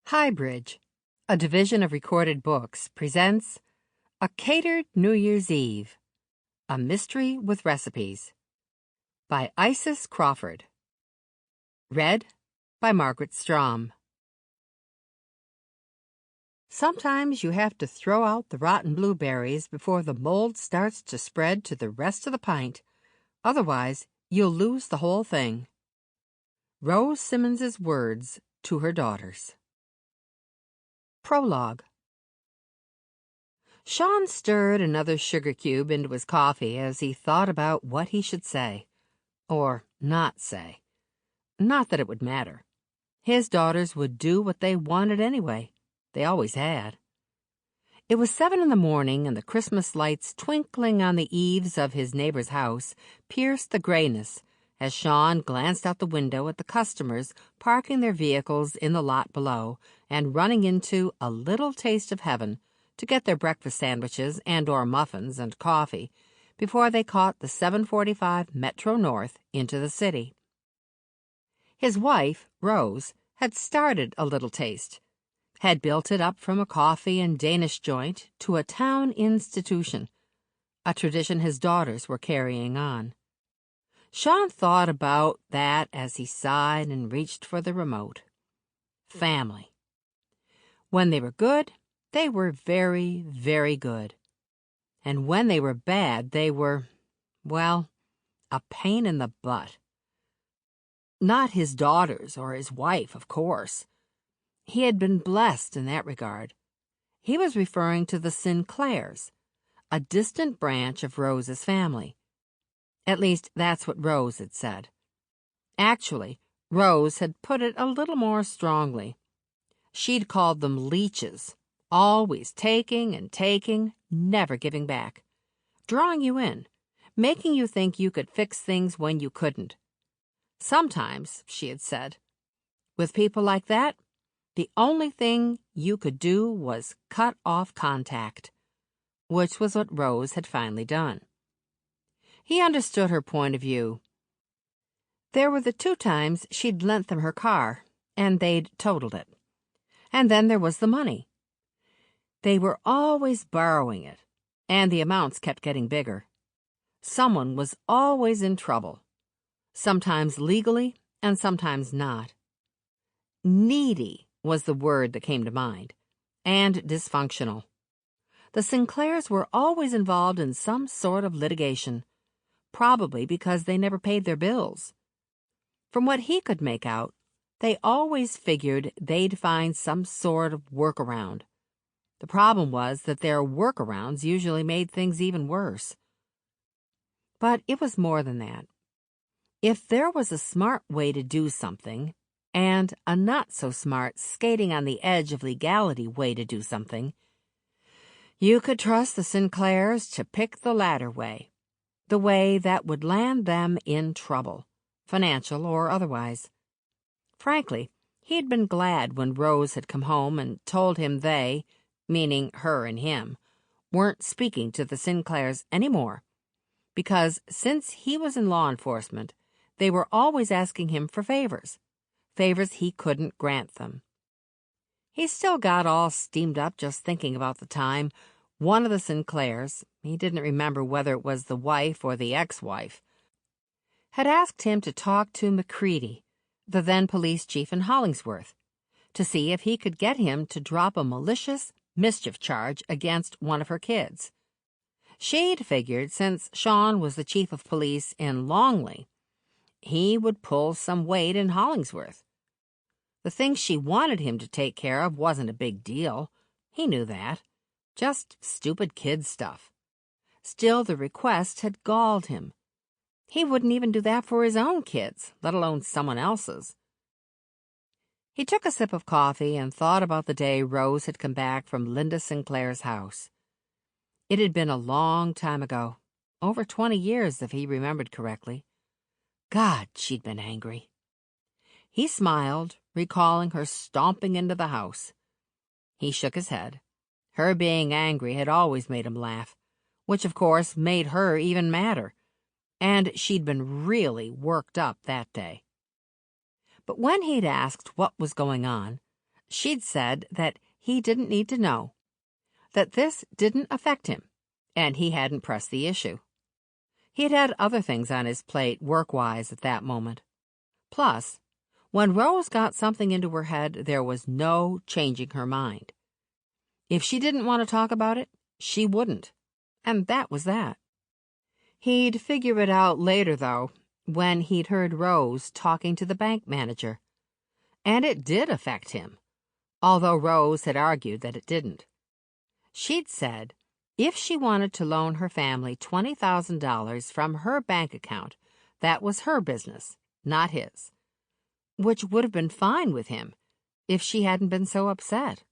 HighBridge, a division of Recorded Books, presents A Catered New Year's Eve, A Mystery with Recipes, by Isis Crawford. Read by Margaret Strom. Sometimes you have to throw out the rotten blueberries before the mold starts to spread to the rest of the pint. Otherwise, you'll lose the whole thing. Rose Simmons's words to her daughters. Prologue. Sean stirred another sugar cube into his coffee as he thought about what he should say, or not say. Not that it would matter. His daughters would do what they wanted anyway. They always had. It was 7 a.m, and the Christmas lights twinkling on the eaves of his neighbor's house pierced the grayness as Sean glanced out the window at the customers parking their vehicles in the lot below and running into a little taste of heaven to get their breakfast sandwiches and/or muffins and coffee before they caught the 7:45 Metro North into the city. His wife, Rose, had started a little taste, had built it up from a coffee and Danish joint to a town institution, a tradition his daughters were carrying on. Sean thought about that as he sighed and reached for the remote. Family. When they were good, they were very, very good. And when they were bad, they were, well, a pain in the butt. Not his daughters or his wife, of course. He had been blessed in that regard. He was referring to the Sinclairs, a distant branch of Rose's family. At least, that's what Rose had said. Actually, Rose had put it a little more strongly. She'd called them leeches, always taking and taking, never giving back, drawing you in, making you think you could fix things when you couldn't. Sometimes, she had said, with people like that, the only thing you could do was cut off contact, which was what Rose had finally done. He understood her point of view. There were the 2 times she'd lent them her car, and they'd totaled it. And then there was the money. They were always borrowing it, and the amounts kept getting bigger. Someone was always in trouble, sometimes legally and sometimes not. Needy was the word that came to mind, and dysfunctional. The Sinclairs were always involved in some sort of litigation, probably because they never paid their bills. From what he could make out, they always figured they'd find some sort of workaround. The problem was that their workarounds usually made things even worse. But it was more than that. If there was a smart way to do something, and a not-so-smart, skating on the edge of legality way to do something, you could trust the Sinclairs to pick the latter way, the way that would land them in trouble, financial or otherwise. Frankly, he'd been glad when Rose had come home and told him they, meaning her and him, weren't speaking to the Sinclairs anymore, because since he was in law enforcement, they were always asking him for favors he couldn't grant them. He still got all steamed up just thinking about the time one of the Sinclairs, he didn't remember whether it was the wife or the ex-wife, had asked him to talk to McCready, the then police chief in Hollingsworth, to see if he could get him to drop a malicious mischief charge against one of her kids. She'd figured since Sean was the chief of police in Longley, he would pull some weight in Hollingsworth. The thing she wanted him to take care of wasn't a big deal. He knew that. Just stupid kid stuff. Still, the request had galled him. He wouldn't even do that for his own kids, let alone someone else's. He took a sip of coffee and thought about the day Rose had come back from Linda Sinclair's house. It had been a long time ago, over 20 years if he remembered correctly. God, she'd been angry. He smiled, recalling her stomping into the house. He shook his head. Her being angry had always made him laugh, which of course made her even madder, and she'd been really worked up that day. But when he'd asked what was going on, She'd said that he didn't need to know, that this didn't affect him, and he hadn't pressed the issue. He'd had other things on his plate work-wise at that moment. Plus, when Rose got something into her head, there was no changing her mind. If she didn't want to talk about it, she wouldn't, and that was that. He'd figure it out later, though, when he'd heard Rose talking to the bank manager. And it did affect him, although Rose had argued that it didn't. She'd said if she wanted to loan her family $20,000 from her bank account, that was her business, not his, which would have been fine with him if she hadn't been so upset.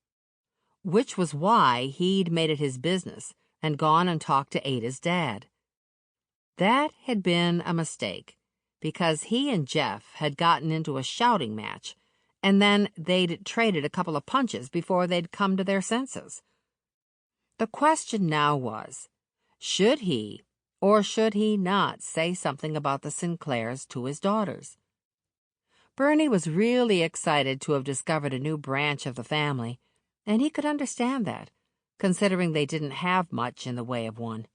Which was why he'd made it his business and gone and talked to Ada's dad. That had been a mistake, because he and Jeff had gotten into a shouting match, and then they'd traded a couple of punches before they'd come to their senses. The question now was, should he or should he not say something about the Sinclairs to his daughters? Bernie was really excited to have discovered a new branch of the family, and he could understand that, considering they didn't have much in the way of one.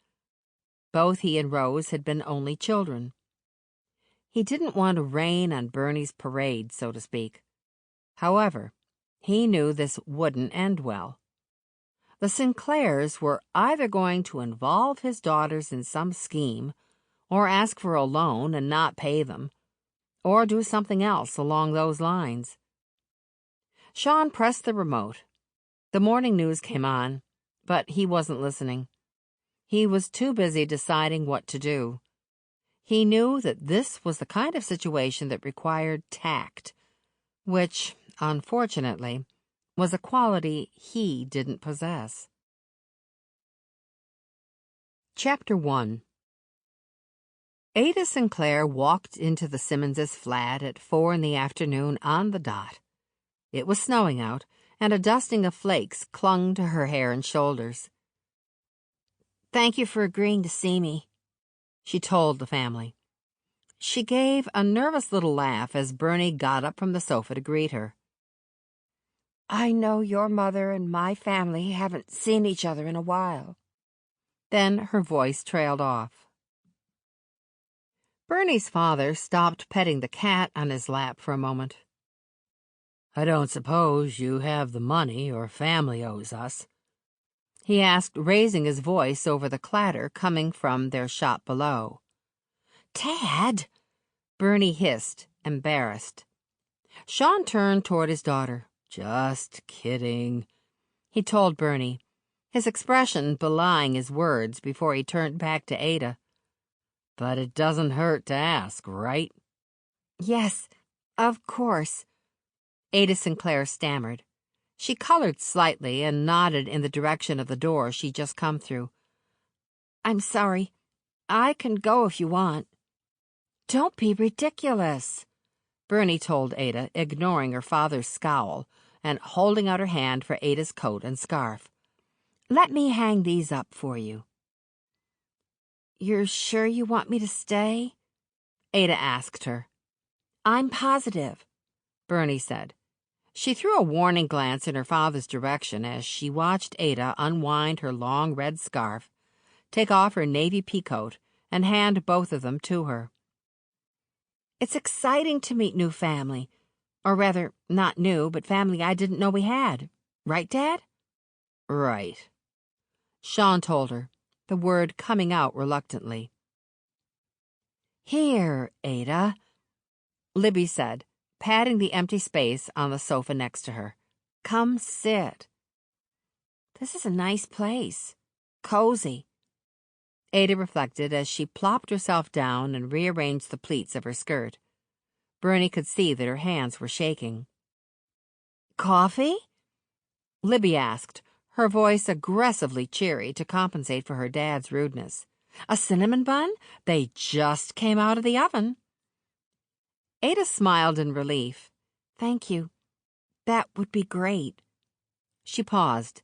Both he and Rose had been only children. He didn't want to rain on Bernie's parade, so to speak. However, he knew this wouldn't end well. The Sinclairs were either going to involve his daughters in some scheme, or ask for a loan and not pay them, or do something else along those lines. Sean pressed the remote. The morning news came on, but he wasn't listening. He was too busy deciding what to do. He knew that this was the kind of situation that required tact, which, unfortunately, was a quality he didn't possess. Chapter 1. Ada Sinclair walked into the Simmons' flat at 4 p.m. on the dot. It was snowing out, and a dusting of flakes clung to her hair and shoulders. "Thank you for agreeing to see me," she told the family. She gave a nervous little laugh as Bernie got up from the sofa to greet her. "I know your mother and my family haven't seen each other in a while." Then her voice trailed off. Bernie's father stopped petting the cat on his lap for a moment. "I don't suppose you have the money your family owes us?" he asked, raising his voice over the clatter coming from their shop below. "Dad!" Bernie hissed, embarrassed. Sean turned toward his daughter. "Just kidding," he told Bernie, his expression belying his words before he turned back to Ada. "But it doesn't hurt to ask, right?" "Yes, of course," Ada Sinclair stammered. She colored slightly and nodded in the direction of the door she'd just come through. "I'm sorry. I can go if you want." "Don't be ridiculous," Bernie told Ada, ignoring her father's scowl and holding out her hand for Ada's coat and scarf. "Let me hang these up for you." "You're sure you want me to stay?" Ada asked her. "I'm positive," Bernie said. She threw a warning glance in her father's direction as she watched Ada unwind her long red scarf, take off her navy peacoat, and hand both of them to her. "It's exciting to meet new family. Or rather, not new, but family I didn't know we had. Right, Dad?" "Right," Sean told her, the word coming out reluctantly. "Here, Ada," Libby said, patting the empty space on the sofa next to her. "Come sit. This is a nice place. Cozy." Ada reflected as she plopped herself down and rearranged the pleats of her skirt. Bernie could see that her hands were shaking. "Coffee?" Libby asked, her voice aggressively cheery to compensate for her dad's rudeness. "A cinnamon bun? They just came out of the oven." Ada smiled in relief. "Thank you. That would be great." She paused.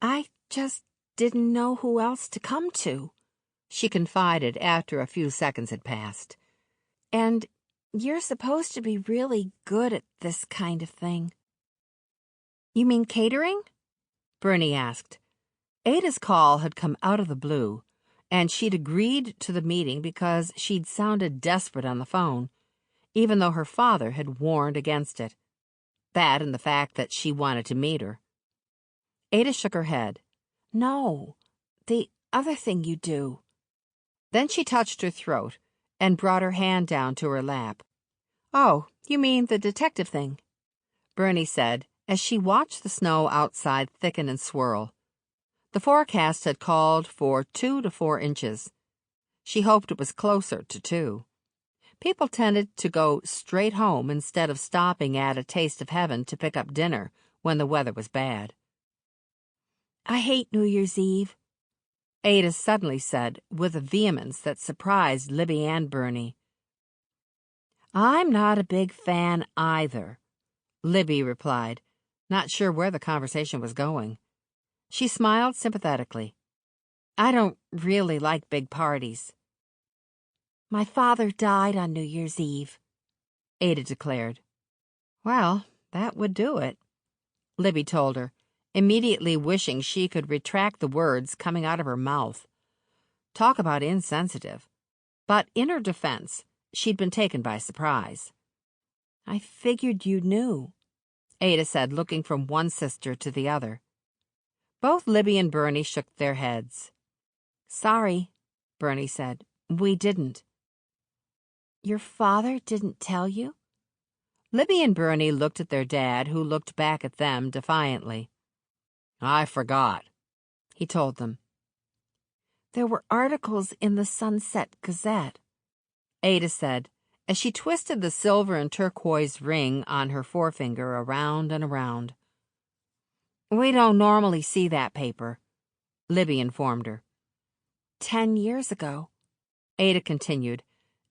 "I just didn't know who else to come to," she confided after a few seconds had passed. "And you're supposed to be really good at this kind of thing." You mean catering? Bernie asked. Ada's call had come out of the blue, and she'd agreed to the meeting because she'd sounded desperate on the phone, even though her father had warned against it. That and the fact that she wanted to meet her. Ada shook her head. No, the other thing you do. Then she touched her throat and brought her hand down to her lap. Oh, you mean the detective thing, Bernie said as she watched the snow outside thicken and swirl. The forecast had called for 2 to 4 inches. She hoped it was closer to 2. People tended to go straight home instead of stopping at a Taste of Heaven to pick up dinner when the weather was bad. I hate New Year's Eve, Ada suddenly said with a vehemence that surprised Libby and Bernie. I'm not a big fan either, Libby replied, not sure where the conversation was going. She smiled sympathetically. I don't really like big parties. My father died on New Year's Eve, Ada declared. Well, that would do it, Libby told her, immediately wishing she could retract the words coming out of her mouth. Talk about insensitive. But in her defense, she'd been taken by surprise. I figured you knew, Ada said, looking from one sister to the other. Both Libby and Bernie shook their heads. Sorry, Bernie said. We didn't. Your father didn't tell you? Libby and Bernie looked at their dad, who looked back at them defiantly. I forgot, he told them. There were articles in the Sunset Gazette, Ada said, as she twisted the silver and turquoise ring on her forefinger around and around. We don't normally see that paper, Libby informed her. 10 years ago, Ada continued,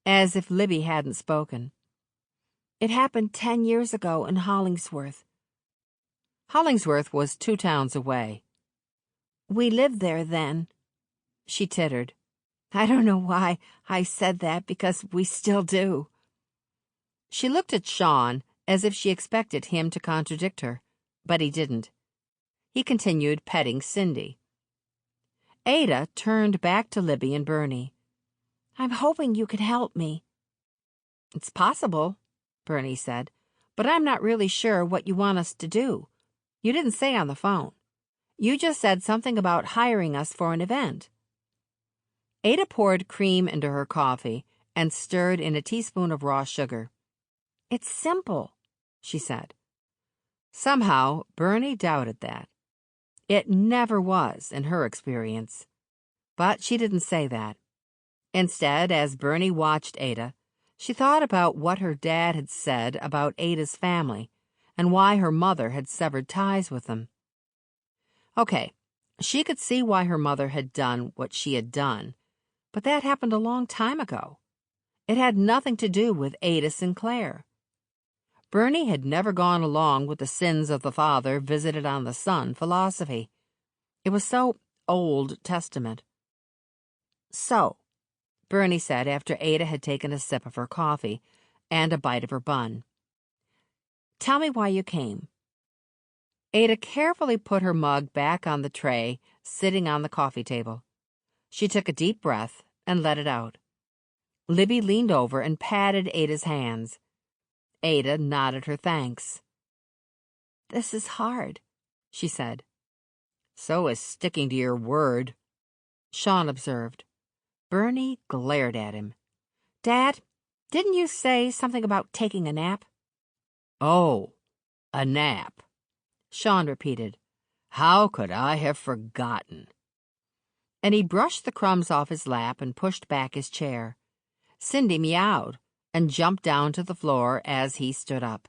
as if Libby hadn't spoken. It happened 10 years ago in Hollingsworth. Hollingsworth was 2 towns away. We lived there then, she tittered. I don't know why I said that, because we still do. She looked at Sean as if she expected him to contradict her, but he didn't. He continued petting Cindy. Ada turned back to Libby and Bernie. I'm hoping you could help me. It's possible, Bernie said, but I'm not really sure what you want us to do. You didn't say on the phone. You just said something about hiring us for an event. Ada poured cream into her coffee and stirred in a teaspoon of raw sugar. It's simple, she said. Somehow, Bernie doubted that. It never was, in her experience. But she didn't say that. Instead, as Bernie watched Ada, she thought about what her dad had said about Ada's family and why her mother had severed ties with them. Okay, she could see why her mother had done what she had done, but that happened a long time ago. It had nothing to do with Ada Sinclair. Bernie had never gone along with the sins of the father visited on the son philosophy. It was so Old Testament. So, Bernie said after Ada had taken a sip of her coffee and a bite of her bun. Tell me why you came. Ada carefully put her mug back on the tray, sitting on the coffee table. She took a deep breath and let it out. Libby leaned over and patted Ada's hands. Ada nodded her thanks. This is hard, she said. So is sticking to your word, Sean observed. Bernie glared at him. Dad, didn't you say something about taking a nap? Oh, a nap, Sean repeated. How could I have forgotten? And he brushed the crumbs off his lap and pushed back his chair. Cindy meowed and jumped down to the floor as he stood up.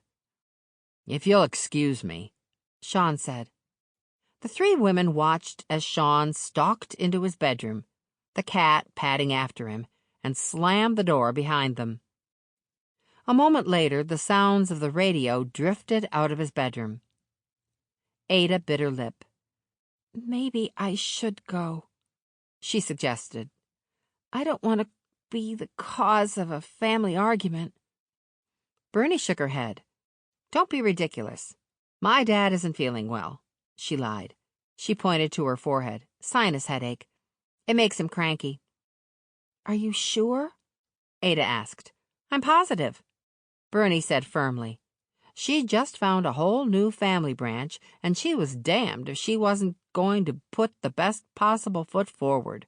If you'll excuse me, Sean said. The 3 women watched as Sean stalked into his bedroom, the cat padding after him, and slammed the door behind them. A moment later, the sounds of the radio drifted out of his bedroom. Ada bit her lip. Maybe I should go, she suggested. I don't want to be the cause of a family argument. Bernie shook her head. Don't be ridiculous. My dad isn't feeling well, she lied. She pointed to her forehead. Sinus headache. It makes him cranky. Are you sure? Ada asked. I'm positive, Bernie said firmly. She'd just found a whole new family branch, and she was damned if she wasn't going to put the best possible foot forward.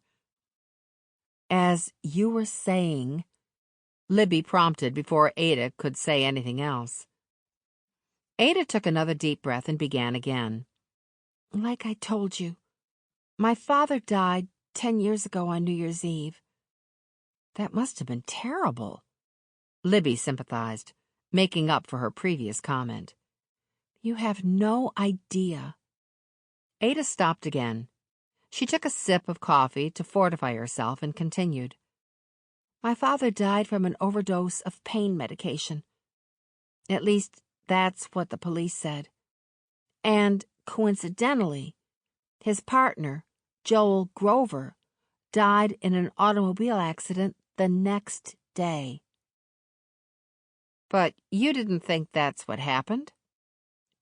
As you were saying, Libby prompted before Ada could say anything else. Ada took another deep breath and began again. Like I told you, my father died 10 years ago on New Year's Eve. That must have been terrible, Libby sympathized, making up for her previous comment. You have no idea. Ada stopped again. She took a sip of coffee to fortify herself and continued. My father died from an overdose of pain medication. At least, that's what the police said. And, coincidentally, his partner, Joel Grover, died in an automobile accident the next day. But you didn't think that's what happened?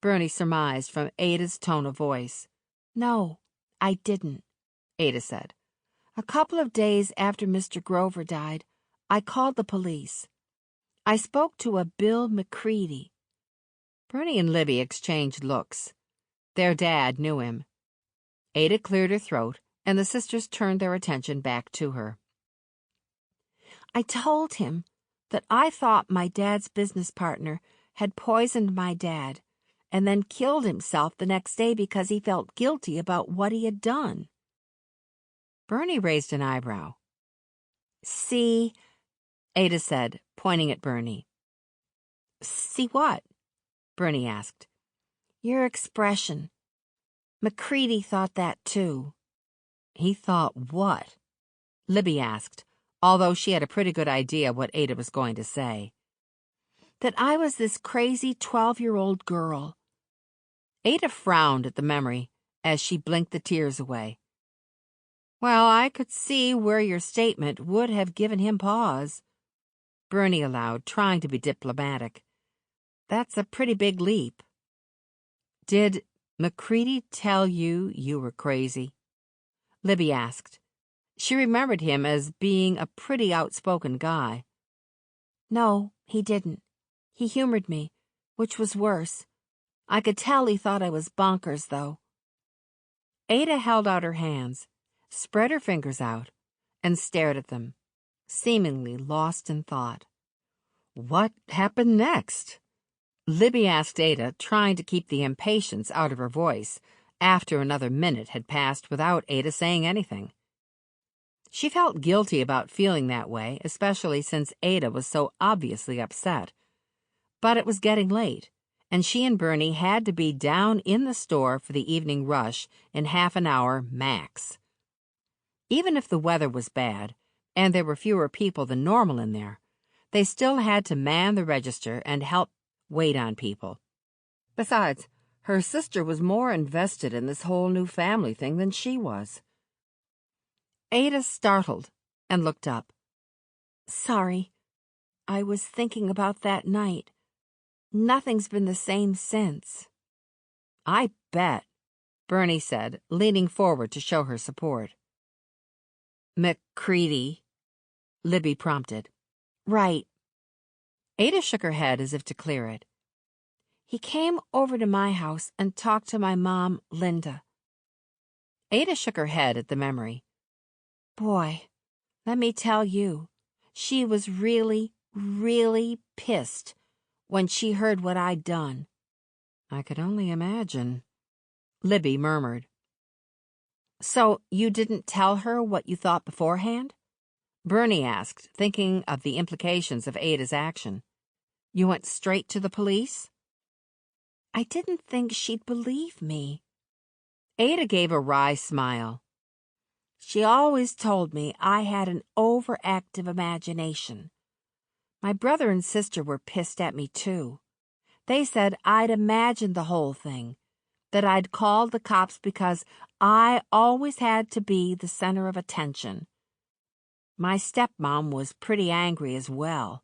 Bernie surmised from Ada's tone of voice. No, I didn't, Ada said. A couple of days after Mr. Grover died, I called the police. I spoke to a Bill McCready. Bernie and Libby exchanged looks. Their dad knew him. Ada cleared her throat, and the sisters turned their attention back to her. I told him that I thought my dad's business partner had poisoned my dad and then killed himself the next day because he felt guilty about what he had done. Bernie raised an eyebrow. See, Ada said, pointing at Bernie. See what? Bernie asked. Your expression. McCready thought that too. He thought what? Libby asked, although she had a pretty good idea what Ada was going to say. That I was this crazy 12-year-old girl. Ada frowned at the memory as she blinked the tears away. Well, I could see where your statement would have given him pause, Bernie allowed, trying to be diplomatic. That's a pretty big leap. Did McCready tell you you were crazy? Libby asked. She remembered him as being a pretty outspoken guy. No, he didn't. He humored me, which was worse. I could tell he thought I was bonkers, though. Ada held out her hands, spread her fingers out, and stared at them, seemingly lost in thought. What happened next? Libby asked Ada, trying to keep the impatience out of her voice, after another minute had passed without Ada saying anything. She felt guilty about feeling that way, especially since Ada was so obviously upset. But it was getting late, and she and Bernie had to be down in the store for the evening rush in half an hour max. Even if the weather was bad, and there were fewer people than normal in there, they still had to man the register and help wait on people. Besides, her sister was more invested in this whole new family thing than she was. Ada startled and looked up. Sorry, I was thinking about that night. Nothing's been the same since. I bet, Bernie said, leaning forward to show her support. McCready, Libby prompted. Right. Ada shook her head as if to clear it. He came over to my house and talked to my mom, Linda. Ada shook her head at the memory. Boy, let me tell you, she was really, really pissed when she heard what I'd done. I could only imagine, Libby murmured. So you didn't tell her what you thought beforehand? Bernie asked, thinking of the implications of Ada's action. You went straight to the police? I didn't think she'd believe me. Ada gave a wry smile. She always told me I had an overactive imagination. My brother and sister were pissed at me, too. They said I'd imagined the whole thing, that I'd called the cops because I always had to be the center of attention. My stepmom was pretty angry as well.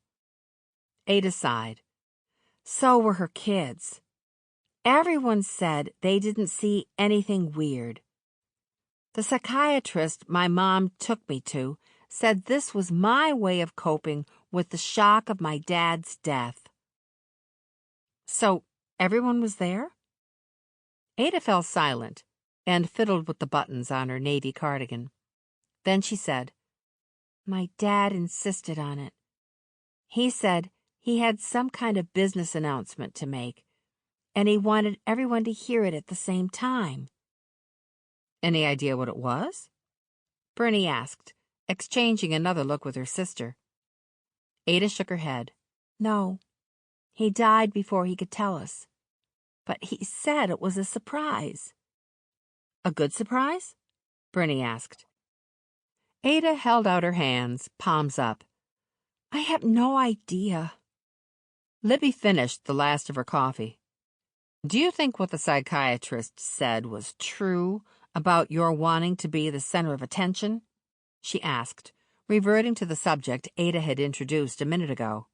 Ada sighed. So were her kids. Everyone said they didn't see anything weird. The psychiatrist my mom took me to said this was my way of coping with the shock of my dad's death. So everyone was there? Ada fell silent and fiddled with the buttons on her navy cardigan. Then she said, "My dad insisted on it. He said he had some kind of business announcement to make, and he wanted everyone to hear it at the same time." "Any idea what it was?" Bernie asked, exchanging another look with her sister. Ada shook her head. "No, he died before he could tell us. But he said it was a surprise." "A good surprise?" Bernie asked. Ada held out her hands, palms up. "I have no idea." Libby finished the last of her coffee. "Do you think what the psychiatrist said was true about your wanting to be the center of attention?" she asked, reverting to the subject Ada had introduced a minute ago.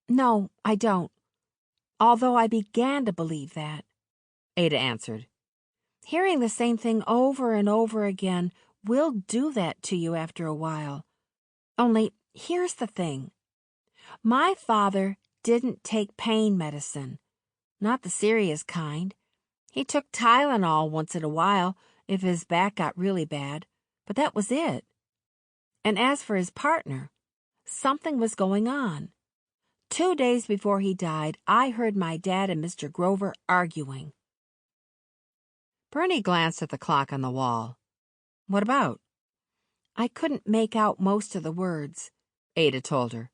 "No, I don't. Although I began to believe that," Ada answered. "Hearing the same thing over and over again will do that to you after a while. Only, here's the thing. My father didn't take pain medicine, not the serious kind. He took Tylenol once in a while if his back got really bad, but that was it. And as for his partner, something was going on. 2 days before he died, I heard my dad and Mr. Grover arguing." Bernie glanced at the clock on the wall. "What about?" "I couldn't make out most of the words," Ada told her.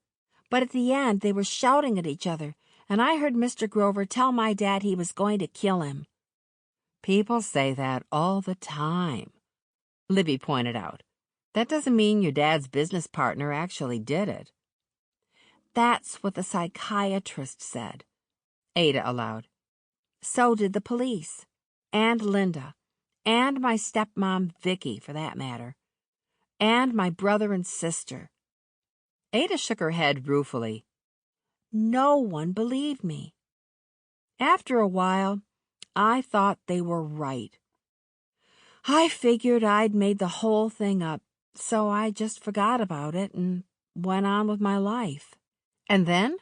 "But at the end they were shouting at each other, and I heard Mr. Grover tell my dad he was going to kill him." "People say that all the time," Libby pointed out. "That doesn't mean your dad's business partner actually did it." "That's what the psychiatrist said," Ada allowed. "So did the police, and Linda, and my stepmom Vicky, for that matter, and my brother and sister." Ada shook her head ruefully. "No one believed me. After a while, I thought they were right. I figured I'd made the whole thing up, so I just forgot about it and went on with my life." "And then?"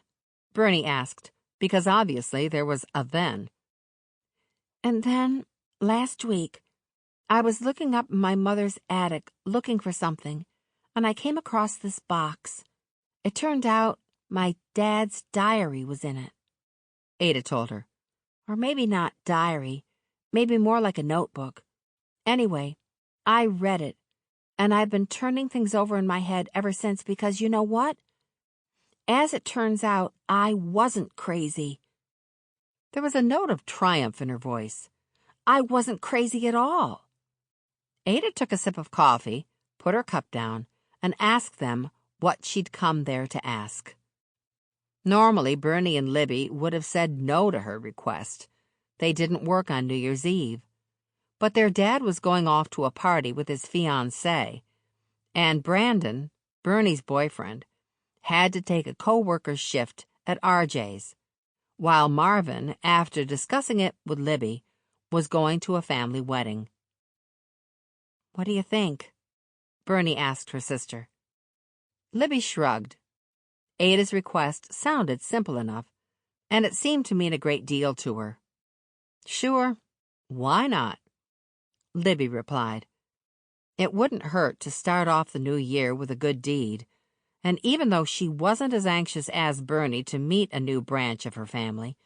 Bernie asked, because obviously there was a then. "And then, last week, I was looking up in my mother's attic looking for something, and I came across this box. It turned out my dad's diary was in it," Ada told her. "Or maybe not diary, maybe more like a notebook. Anyway, I read it, and I've been turning things over in my head ever since because you know what? As it turns out, I wasn't crazy." There was a note of triumph in her voice. "I wasn't crazy at all." Ada took a sip of coffee, put her cup down, and asked them what she'd come there to ask. Normally, Bernie and Libby would have said no to her request. They didn't work on New Year's Eve. But their dad was going off to a party with his fiancée, and Brandon, Bernie's boyfriend, had to take a co-worker's shift at RJ's, while Marvin, after discussing it with Libby, was going to a family wedding. "What do you think?" Bernie asked her sister. Libby shrugged. Ada's request sounded simple enough, and it seemed to mean a great deal to her. "Sure, why not?" Libby replied. It wouldn't hurt to start off the new year with a good deed, and even though she wasn't as anxious as Bernie to meet a new branch of her family,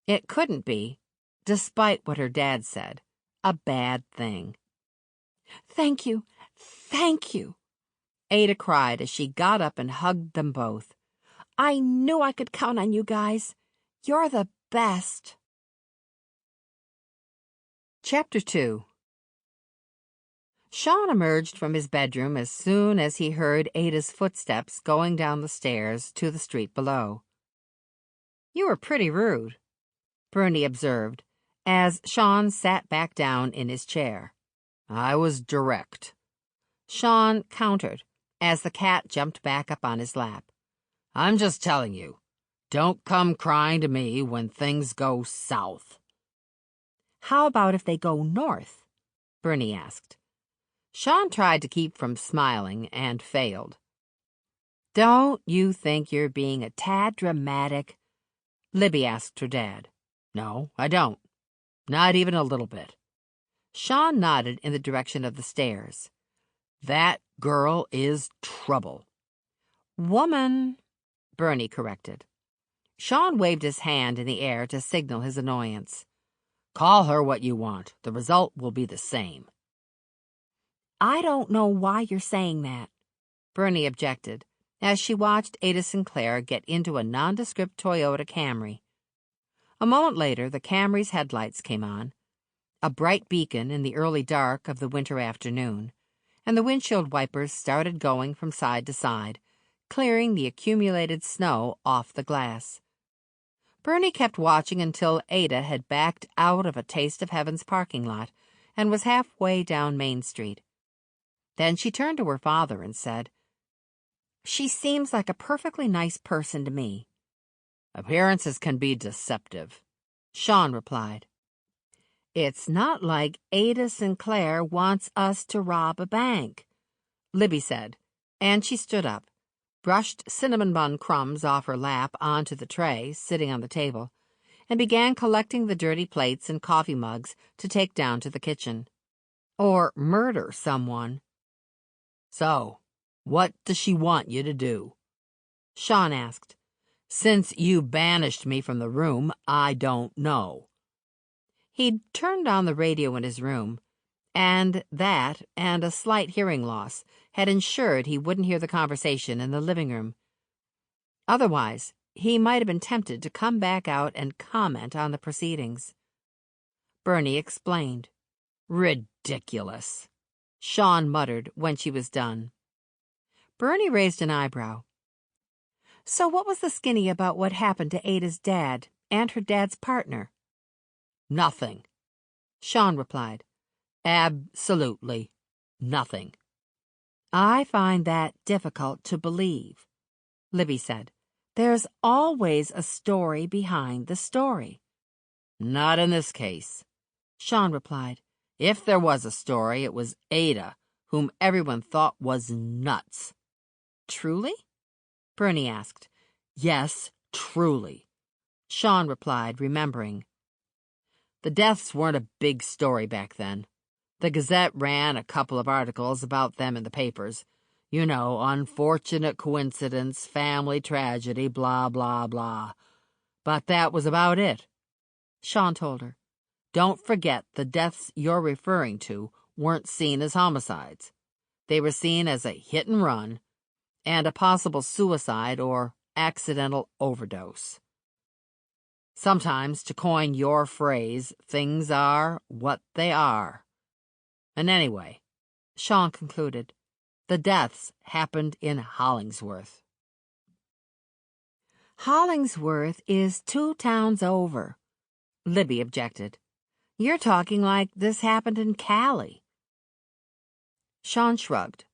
it couldn't be, despite what her dad said, a bad thing. "Thank you, thank you," Ada cried as she got up and hugged them both. "I knew I could count on you guys. You're the best." Chapter 2. Sean emerged from his bedroom as soon as he heard Ada's footsteps going down the stairs to the street below. "You were pretty rude," Bernie observed, as Sean sat back down in his chair. "I was direct," Sean countered, as the cat jumped back up on his lap. "I'm just telling you. Don't come crying to me when things go south. How about if they go north? Bernie asked. Sean tried to keep from smiling and failed. Don't you think you're being a tad dramatic? Libby asked her dad. No, I don't. Not even a little bit. Sean nodded in the direction of the stairs. That girl is trouble. Woman, Bernie corrected. Sean waved his hand in the air to signal his annoyance. Call her what you want. The result will be the same. I don't know why you're saying that, Bernie objected, as she watched Ada Sinclair get into a nondescript Toyota Camry. A moment later, the Camry's headlights came on, a bright beacon in the early dark of the winter afternoon, and the windshield wipers started going from side to side, clearing the accumulated snow off the glass. Bernie kept watching until Ada had backed out of a Taste of Heaven's parking lot and was halfway down Main Street. Then she turned to her father and said, She seems like a perfectly nice person to me. Appearances can be deceptive, Sean replied. It's not like Ada Sinclair wants us to rob a bank, Libby said, and she stood up, brushed cinnamon bun crumbs off her lap onto the tray sitting on the table, and began collecting the dirty plates and coffee mugs to take down to the kitchen. Or murder someone. So, what does she want you to do? Sean asked. Since you banished me from the room, I don't know. He'd turned on the radio in his room, and that and a slight hearing loss had ensured he wouldn't hear the conversation in the living room. Otherwise, he might have been tempted to come back out and comment on the proceedings. Bernie explained. Ridiculous, Sean muttered when she was done. Bernie raised an eyebrow. So what was the skinny about what happened to Ada's dad and her dad's partner? Nothing, Sean replied. Absolutely nothing. I find that difficult to believe, Libby said. There's always a story behind the story. Not in this case, Sean replied. If there was a story, it was Ada, whom everyone thought was nuts. Truly? Bernie asked. Yes, truly, Sean replied, remembering. The deaths weren't a big story back then. The Gazette ran a couple of articles about them in the papers. You know, unfortunate coincidence, family tragedy, blah, blah, blah. But that was about it, Sean told her. Don't forget the deaths you're referring to weren't seen as homicides. They were seen as a hit and run and a possible suicide or accidental overdose. Sometimes, to coin your phrase, things are what they are. And anyway, Sean concluded, the deaths happened in Hollingsworth. Hollingsworth is 2 towns over, Libby objected. You're talking like this happened in Cali. Sean shrugged.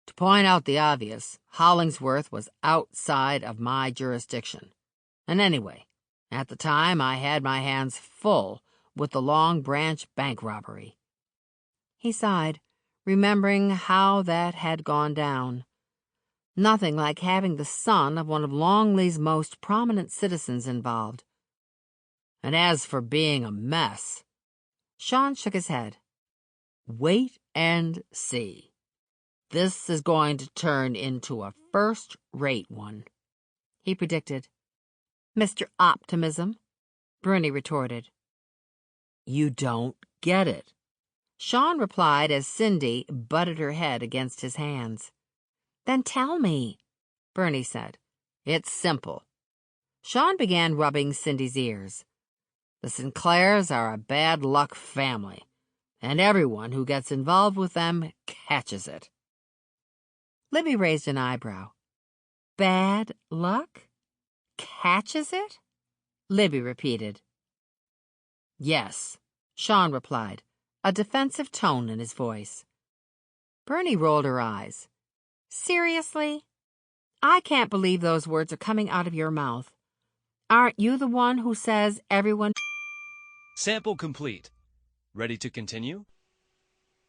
To point out the obvious, Hollingsworth was outside of my jurisdiction. And anyway, at the time I had my hands full with the Long Branch bank robbery. He sighed, remembering how that had gone down. Nothing like having the son of one of Longley's most prominent citizens involved. And as for being a mess, Sean shook his head. Wait and see. This is going to turn into a first-rate one, he predicted. Mr. Optimism, Bernie retorted. You don't get it, Sean replied as Cindy butted her head against his hands. Then tell me, Bernie said. It's simple. Sean began rubbing Cindy's ears. The Sinclairs are a bad luck family, and everyone who gets involved with them catches it. Libby raised an eyebrow. Bad luck? Catches it? Libby repeated. Yes, Sean replied, a defensive tone in his voice. Bernie rolled her eyes. Seriously? I can't believe those words are coming out of your mouth. Aren't you the one who says everyone... Sample complete. Ready to continue?